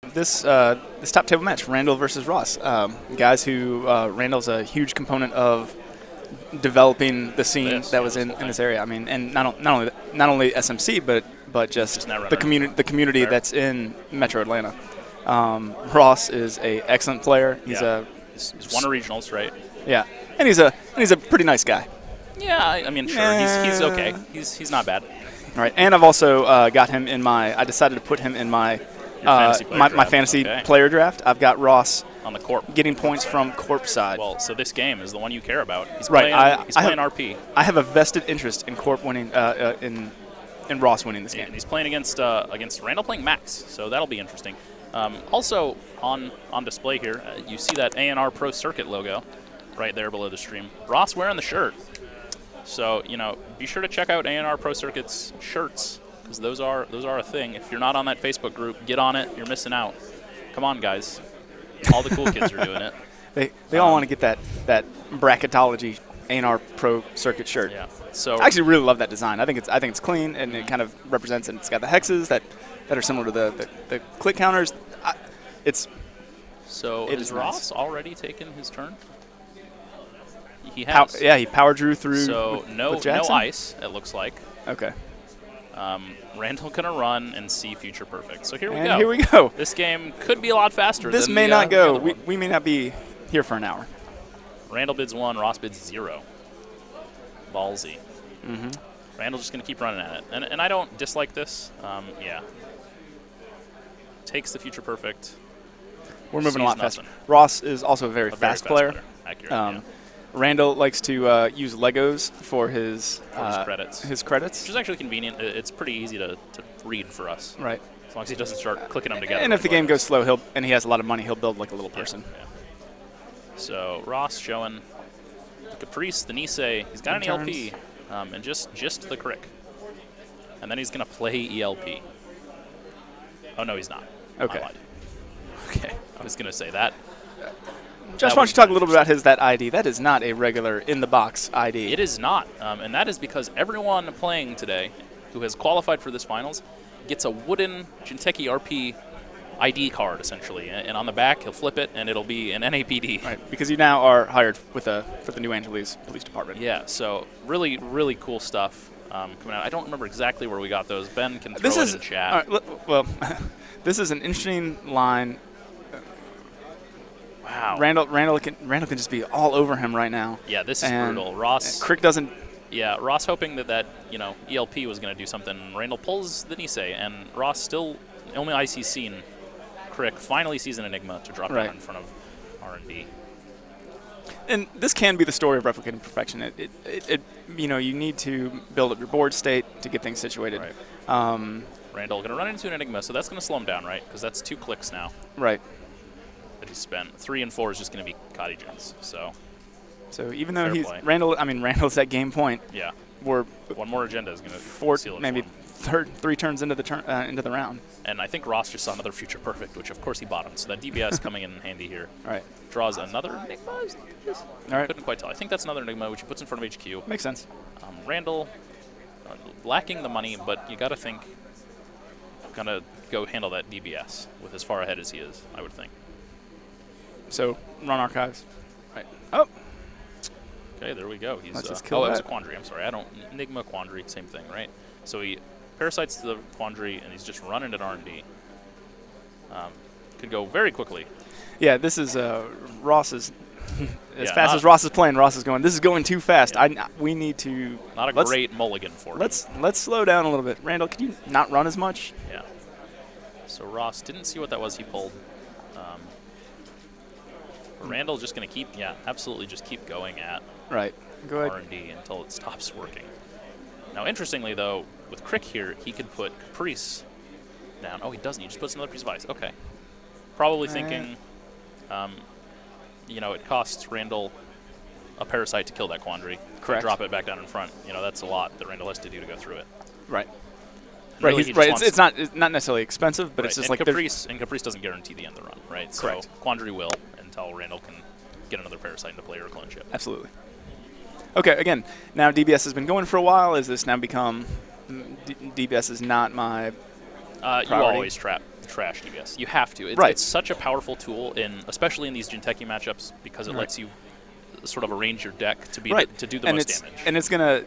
This top table match, Randall versus Ross. Guys who Randall's a huge component of developing the scene that was in this area. I mean, and not only SMC, but just the community that's in Metro Atlanta. Ross is a excellent player. He's he's won a regionals, right? Yeah, and he's a pretty nice guy. Yeah, I mean, sure, he's okay. He's not bad. All right, and I've also got him in my. I decided to put him in my fantasy player draft. I've got Ross on the corp, getting points from corp side. Well, so this game is the one you care about. He's right. playing RP. I have a vested interest in corp winning, in Ross winning this game. And he's playing against Randall playing Max, so that'll be interesting. Also on display here, you see that ANR Pro Circuit logo right there below the stream. Ross wearing the shirt. So, be sure to check out ANR Pro Circuit's shirts, because those are a thing. If you're not on that Facebook group, get on it. You're missing out. Come on, guys. All the cool kids are doing it. They all want to get that bracketology ANR Pro Circuit shirt. Yeah. So I actually really love that design. I think it's clean, and it kind of represents, and it's got the hexes that are similar to the click counters. Is Ross already taken his turn? He has. He power drew through. So no ice, it looks like. Okay. Randall gonna run and see future perfect. So here we go. Here we go. This game could be a lot faster. This may not go. We may not be here for an hour. Randall bids 1, Ross bids 0. Ballsy. Mm-hmm. Randall's just gonna keep running at it, and I don't dislike this. Yeah. Takes the future perfect. We're moving a lot faster. Ross is also a very fast player. Accurate, yeah. Randall likes to use Legos for his credits. Which is actually convenient. It's pretty easy to read for us. Right. As long as he doesn't start clicking them together. And if the game goes slow, and he has a lot of money, he'll build like a little person. Yeah. So Ross showing the Caprice, the Nisei. He's got an ELP, and just the crick. And then he's going to play ELP. Oh, no, he's not. Okay. Okay, I was going to say that. Josh, why don't you talk a little bit about that ID? That is not a regular in-the-box ID. It is not, and that is because everyone playing today who has qualified for this finals gets a wooden Jinteki RP ID card, essentially. And on the back, he'll flip it, and it'll be an NAPD. Right, because you now are hired for the New Angeles Police Department. Yeah, so really, really cool stuff coming out. I don't remember exactly where we got those. Ben can throw it in chat. Well, this is an interesting line. Wow. Randall can just be all over him right now. Yeah, this is brutal. Ross. Crick doesn't. Yeah, Ross hoping that ELP was going to do something. Randall pulls the Nisei, and Ross still only ice he's seen. Crick finally sees an Enigma to drop down in front of R&D. And this can be the story of replicating perfection. You need to build up your board state to get things situated. Right. Randall going to run into an Enigma, so that's going to slow him down, right? Because that's 2 clicks now. Right. That he spent. 3 and 4 is just going to be Cotty Jones. So even though Randall's at game point. Yeah. One more agenda is going to seal it. Maybe 3 turns into the round. And I think Ross just saw another future perfect, which of course he bottomed. So that DBS coming in handy here. All right. Draws another Enigma. All right. Couldn't quite tell. I think that's another Enigma, which he puts in front of HQ. Makes sense. Randall lacking the money, but you got to think. Gonna go handle that DBS with as far ahead as he is, I would think. So run archives. Right. Oh. Okay, there we go. He's Let's just it kill was a Quandary. I'm sorry. Enigma Quandary, same thing, right? So he parasites the Quandary, and he's just running at R&D. Could go very quickly. Yeah, this is Ross's. As fast as Ross is playing, Ross is going, this is going too fast. Yeah. We need to... Not a great mulligan for him. Let's slow down a little bit. Randall, can you not run as much? Yeah. So Ross didn't see what that was he pulled. Randall just going to keep, absolutely just keep going at Go ahead. R&D until it stops working. Now, interestingly, though, with Crick here, he could put Caprice down. Oh, he doesn't. He just puts another piece of ice. Okay. Probably thinking... it costs Randall a parasite to kill that Quandary. Correct. Drop it back down in front. That's a lot that Randall has to do to go through it. Right. Really, It's not necessarily expensive, but it's just like Caprice. And Caprice doesn't guarantee the end of the run, right? Correct. So Quandary will until Randall can get another parasite into play or clone chip. Absolutely. Okay. Again, now DBS has been going for a while. Is this now become DBS is not my You always trap trash DBS. You have to. It's, Right. It's such a powerful tool, especially in these Jinteki matchups, because it lets you sort of arrange your deck to be to do the most damage. And it's gonna.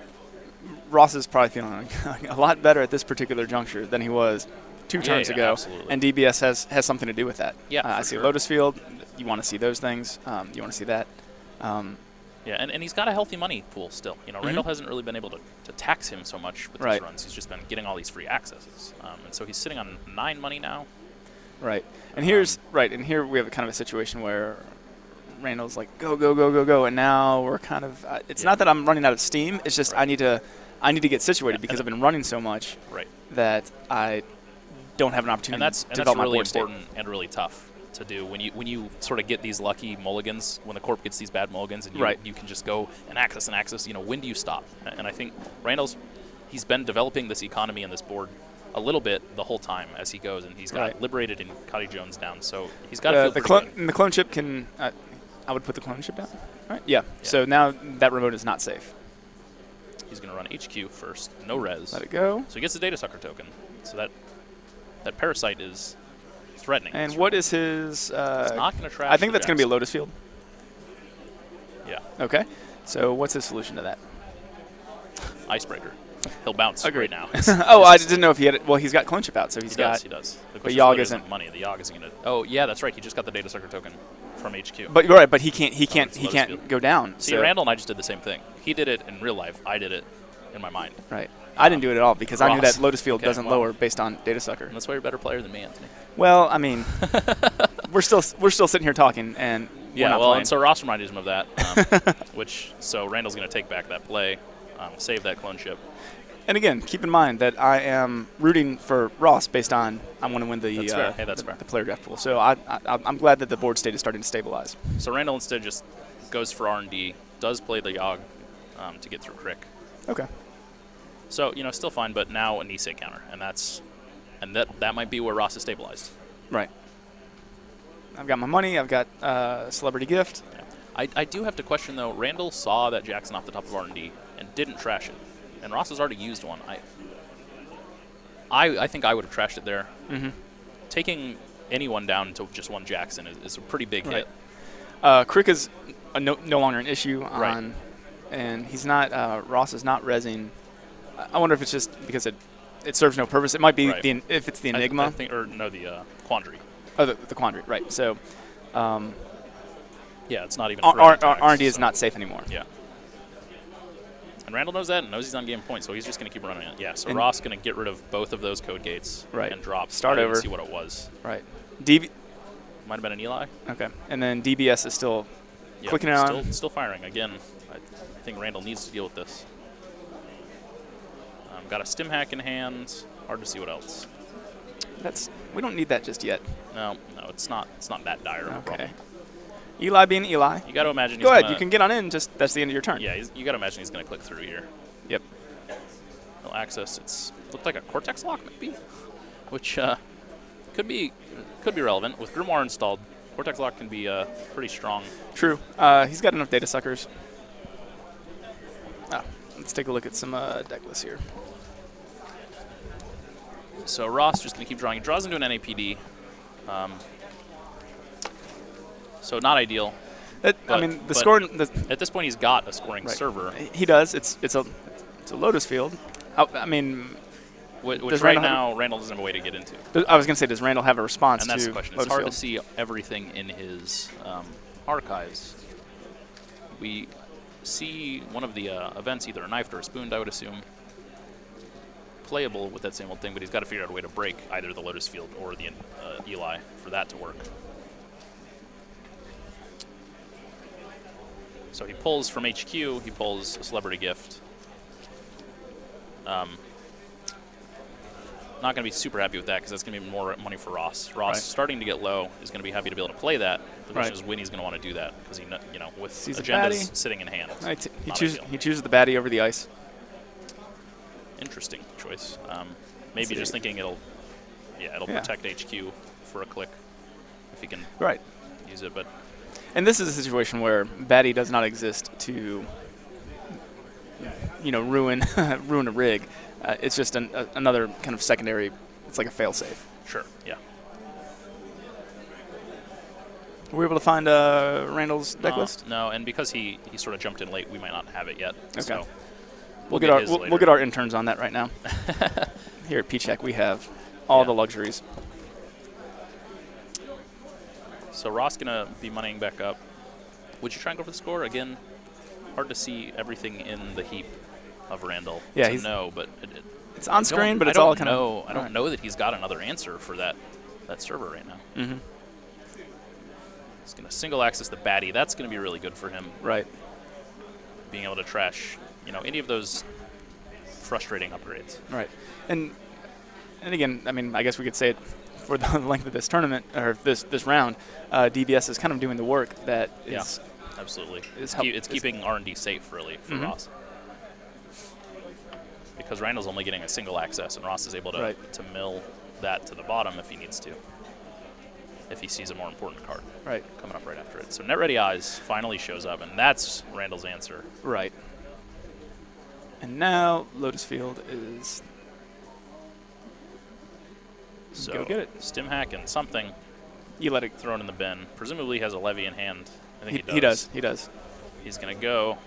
Ross is probably feeling a lot better at this particular juncture than he was two turns ago, absolutely. and DBS has something to do with that. Yeah, I see Lotus Field. You want to see those things. You want to see that. Yeah, and he's got a healthy money pool still. You know, Randall hasn't really been able to tax him so much with these runs. He's just been getting all these free accesses, and so he's sitting on 9 money now. Right, and here we have a kind of a situation where Randall's like go go go go go, and now we're kind of. It's not that I'm running out of steam. It's just I need to get situated because I've been running so much that I don't have an opportunity to develop my board state. And that's really important and really tough to do when you sort of get these lucky mulligans, when the corp gets these bad mulligans, and you can just go and access. You know, when do you stop? And I think he's been developing this economy and this board a little bit the whole time as he goes, and he's got Liberated and Cotty Jones down, so he's got to feel pretty good. The clone chip can. I would put the clone chip down. Right? Yeah. So now that remote is not safe. He's going to run HQ first, no res. Let it go. So he gets the data sucker token. So that parasite is threatening. And what is his? He's not going to trash. I think that's going to be a Lotus Field. Yeah. Okay. So what's his solution to that? Icebreaker. He'll bounce right now. Oh, I didn't know if he had it. Well, he's got clone chip out, so he does. But Yogg isn't money. The Yogg isn't going to. Oh yeah, that's right. He just got the data sucker token from HQ. But you're right. But he can't go down. See, Randall and I just did the same thing. He did it in real life. I did it in my mind. Right. I didn't do it at all because I knew that Lotus Field doesn't lower based on data sucker. And that's why you're a better player than me, Anthony. Well, I mean, we're still sitting here talking, and and so Ross reminded him of that, so Randall's going to take back that play, save that clone chip. And again, keep in mind that I am rooting for Ross based on I want to win the the player draft pool. So I'm glad that the board state is starting to stabilize. So Randall instead just goes for R&D, does play the Yogg to get through Crick. Okay. So still fine, but now a Nisei counter, and that might be where Ross is stabilized. Right. I've got my money. I've got Celebrity Gift. Yeah. I do have to question though. Randall saw that Jackson off the top of R&D and didn't trash it. And Ross has already used one. I think I would have trashed it there. Taking anyone down to just one Jackson is a pretty big hit. Crick is no longer an issue on, and he's not. Ross is not rezzing. I wonder if it's just because it serves no purpose. It might be if it's the Enigma. I think, the Quandary. Oh, the Quandary, right? So, it's not even. R&D is not safe anymore. Yeah. And Randall knows that and knows he's on game point, so he's just going to keep running it. Yeah, so Ross going to get rid of both of those code gates and drop. Start over. See what it was. Right. Might have been an Eli. Okay. And then DBS is still clicking it on. Still firing. Again, I think Randall needs to deal with this. Got a stim hack in hand. Hard to see what else. We don't need that just yet. No, it's not that dire of a problem. Eli being Eli. You got to imagine. Go ahead. You can get on in. Just that's the end of your turn. Yeah, you got to imagine he's going to click through here. Yep. No access. It's looked like a Cortex lock maybe, which could be relevant with Grimoire installed. Cortex lock can be pretty strong. True. He's got enough data suckers. Let's take a look at some deck lists here. So Ross just going to keep drawing. He draws into an NAPD. So not ideal. Scoring. At this point, he's got a scoring server. He does. It's a Lotus Field. Which right now Randall doesn't have a way to get into. I was going to say, does Randall have a response to And that's the question. It's Lotus hard Field? to see everything in his archives. We see one of the events, either a knifed or a spooned, I would assume, playable with that same old thing, but he's got to figure out a way to break either the Lotus Field or the Eli for that to work. So he pulls from HQ, he pulls a Celebrity Gift. Not going to be super happy with that because that's going to be more money for Ross. Ross, starting to get low, is going to be happy to be able to play that. The question is when he's going to want to do that because with agendas sitting in hand. He chooses the baddie over the ice. Interesting choice. Maybe just thinking it'll protect HQ for a click if he can use it. But and this is a situation where baddie does not exist to ruin a rig. It's just another kind of secondary. It's like a failsafe. Sure. Yeah. Were we able to find Randall's deck list? No, and because he sort of jumped in late, we might not have it yet. Okay. So we'll get our interns on that right now. Here at PeachHack, we have all the luxuries. So Ross gonna be moneying back up. Would you try and go for the score again? Hard to see everything in the heap of Randall. Yeah, but it's on screen, but it's all kind of. I don't know that he's got another answer for that server right now. Mm-hmm. He's gonna single access the baddie. That's gonna be really good for him. Right. Being able to trash, any of those frustrating upgrades. Right. And again, I mean, I guess we could say it for the length of this tournament or this round. DBS is kind of doing the work that is. Absolutely. It's keeping R&D safe, really, for Ross. Because Randall's only getting a single access, and Ross is able to mill that to the bottom if he needs to, if he sees a more important card coming up right after it. So Net Ready Eyes finally shows up, and that's Randall's answer. Right. And now Lotus Field is... So go get it. Stim Hack and something. You let it thrown in the bin. Presumably he has a levy in hand. I think he does. He does. He's going to go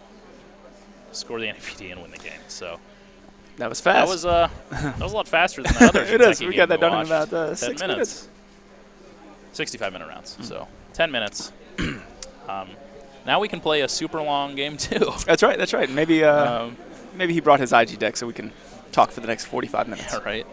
score the NPD and win the game. So that was fast. That was a lot faster than the other. It is. We got that done in about 10 minutes. 65-minute rounds. So 10 minutes. Now we can play a super long game too. That's right. That's right. Maybe maybe he brought his IG deck so we can talk for the next 45 minutes. Yeah, right.